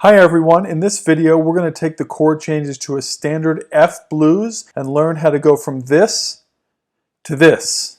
Hi everyone, in this video we're going to take the chord changes to a standard F blues and learn how to go from this to this.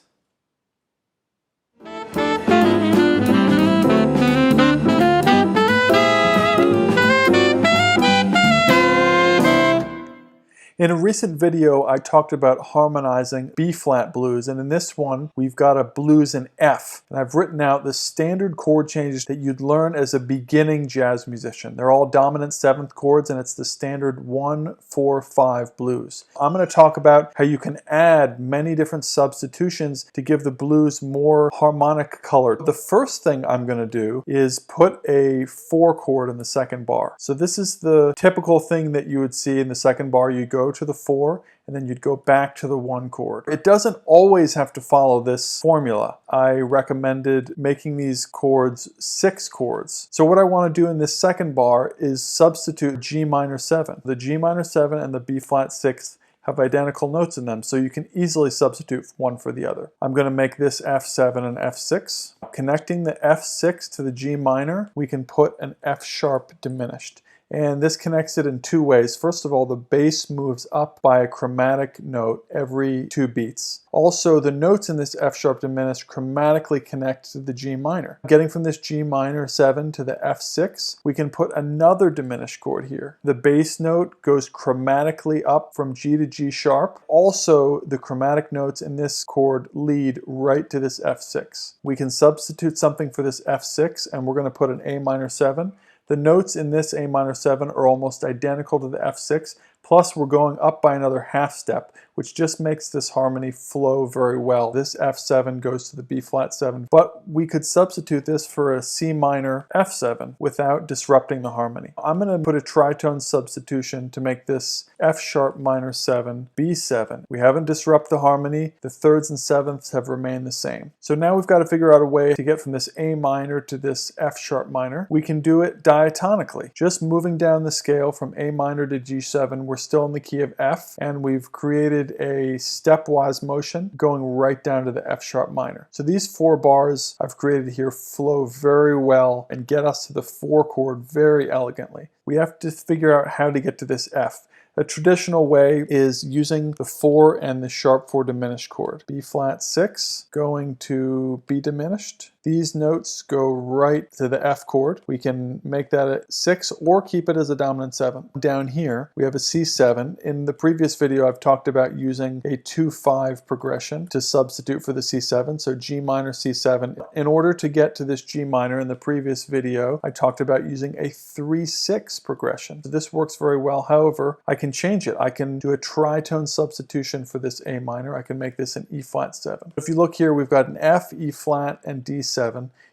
In a recent video, I talked about harmonizing B-flat blues, and in this one, we've got a blues in F. And I've written out the standard chord changes that you'd learn as a beginning jazz musician. They're all dominant 7th chords, and it's the standard 1-4-5 blues. I'm going to talk about how you can add many different substitutions to give the blues more harmonic color. The first thing I'm going to do is put a 4 chord in the second bar. So this is the typical thing that you would see in the second bar. You go to the 4 and then you'd go back to the 1 chord. It doesn't always have to follow this formula. I recommended making these chords 6 chords. So what I want to do in this second bar is substitute G minor 7. The G minor 7 and the B flat 6 have identical notes in them, so you can easily substitute one for the other. I'm going to make this F7 and F6. Connecting the F6 to the G minor, we can put an F sharp diminished. And this connects it in 2 ways. First of all, the bass moves up by a chromatic note every 2 beats. Also, the notes in this F sharp diminished chromatically connect to the G minor. Getting from this G minor 7 to the F6, we can put another diminished chord here. The bass note goes chromatically up from G to G sharp. Also, the chromatic notes in this chord lead right to this F6. We can substitute something for this F6, and we're going to put an A minor 7. The notes in this A minor 7 are almost identical to the F6, plus we're going up by another half step, which just makes this harmony flow very well. This F7 goes to the B flat 7, but we could substitute this for a C minor F7 without disrupting the harmony. I'm going to put a tritone substitution to make this F sharp minor 7 B7. We haven't disrupted the harmony. The thirds and sevenths have remained the same. So now we've got to figure out a way to get from this A minor to this F sharp minor. We can do it diatonically, just moving down the scale from A minor to G7. We're still in the key of F, and we've created a stepwise motion going right down to the F sharp minor. So these 4 bars I've created here flow very well and get us to the 4 chord very elegantly. We have to figure out how to get to this F. A traditional way is using the 4 and the sharp 4 diminished chord. B flat 6 going to B diminished. These notes go right to the F chord. We can make that a 6 or keep it as a dominant 7. Down here we have a C7. In the previous video I've talked about using a 2-5 progression to substitute for the C7, so G minor C7. In order to get to this G minor in the previous video I talked about using a 3-6 progression. So this works very well. However, I can change it. I can do a tritone substitution for this A minor. I can make this an E flat 7. If you look here, we've got an F, E flat, and D7.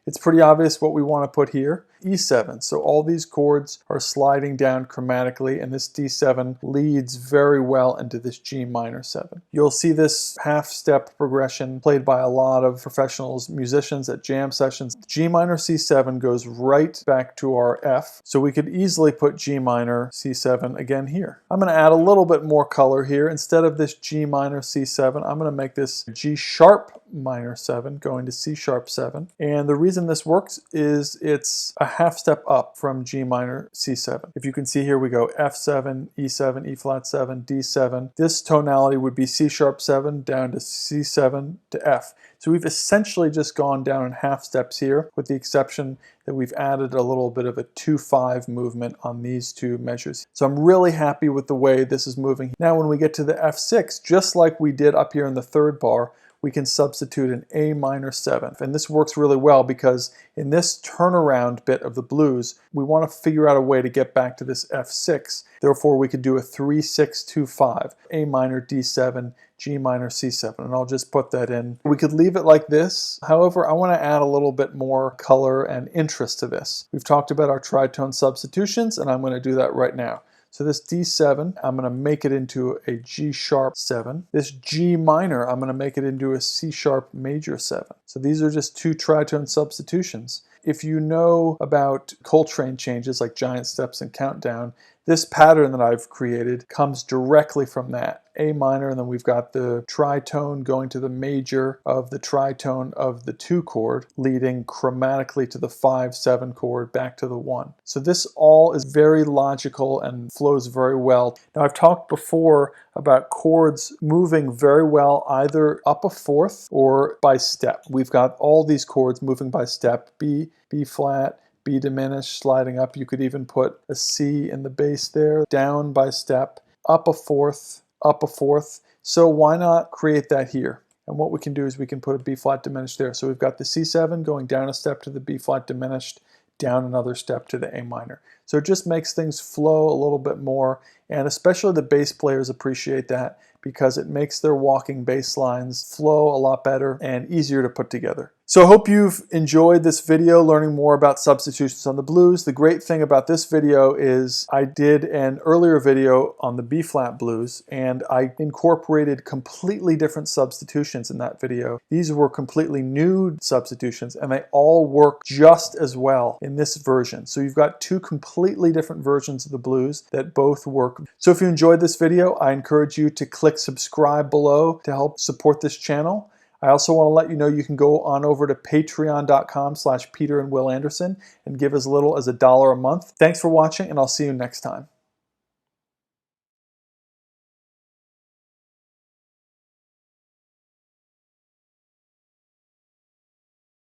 It's pretty obvious what we want to put here. E7. So all these chords are sliding down chromatically, and this D7 leads very well into this G minor 7. You'll see this half-step progression played by a lot of professionals, musicians at jam sessions. G minor C7 goes right back to our F, so we could easily put G minor C7 again here. I'm going to add a little bit more color here. Instead of this G minor C7, I'm going to make this G sharp minor 7 going to C sharp 7. And the reason this works is it's a half step up from G minor C7. If you can see here, we go F7, E7, E flat 7, D7. This tonality would be C sharp 7 down to C7 to F. So we've essentially just gone down in half steps here, with the exception that we've added a little bit of a 2-5 movement on these 2 measures. So I'm really happy with the way this is moving. Now when we get to the F6, just like we did up here in the 3rd bar, we can substitute an A minor 7. And this works really well because in this turnaround bit of the blues, we want to figure out a way to get back to this F6. Therefore, we could do a 3-6-2-5, A minor D7, G minor C7, and I'll just put that in. We could leave it like this. However, I want to add a little bit more color and interest to this. We've talked about our tritone substitutions, and I'm going to do that right now. So this D7, I'm going to make it into a G sharp 7. This G minor, I'm going to make it into a C sharp major 7. So these are just 2 tritone substitutions. if you know about Coltrane changes like giant steps and countdown, this pattern that I've created comes directly from that. A minor, and then we've got the tritone going to the major of the tritone of the 2 chord, leading chromatically to the 5-7 chord back to the 1. So this all is very logical and flows very well. Now I've talked before about chords moving very well either up a fourth or by step. We've got all these chords moving by step: B, B flat, B diminished, sliding up. You could even put a C in the bass there, down by step, up a fourth, up a fourth. So why not create that here? And what we can do is we can put a B flat diminished there. So we've got the C7 going down a step to the B flat diminished, down another step to the A minor. So it just makes things flow a little bit more, and especially the bass players appreciate that because it makes their walking bass lines flow a lot better and easier to put together. So I hope you've enjoyed this video learning more about substitutions on the blues. The great thing about this video is I did an earlier video on the B flat blues and I incorporated completely different substitutions in that video. These were completely new substitutions and they all work just as well in this version. So you've got 2 completely different versions of the blues that both work. So if you enjoyed this video, I encourage you to click subscribe below to help support this channel. I also want to let you know you can go on over to patreon.com/Peter and Will Anderson and give as little as $1 a month. Thanks for watching, and I'll see you next time.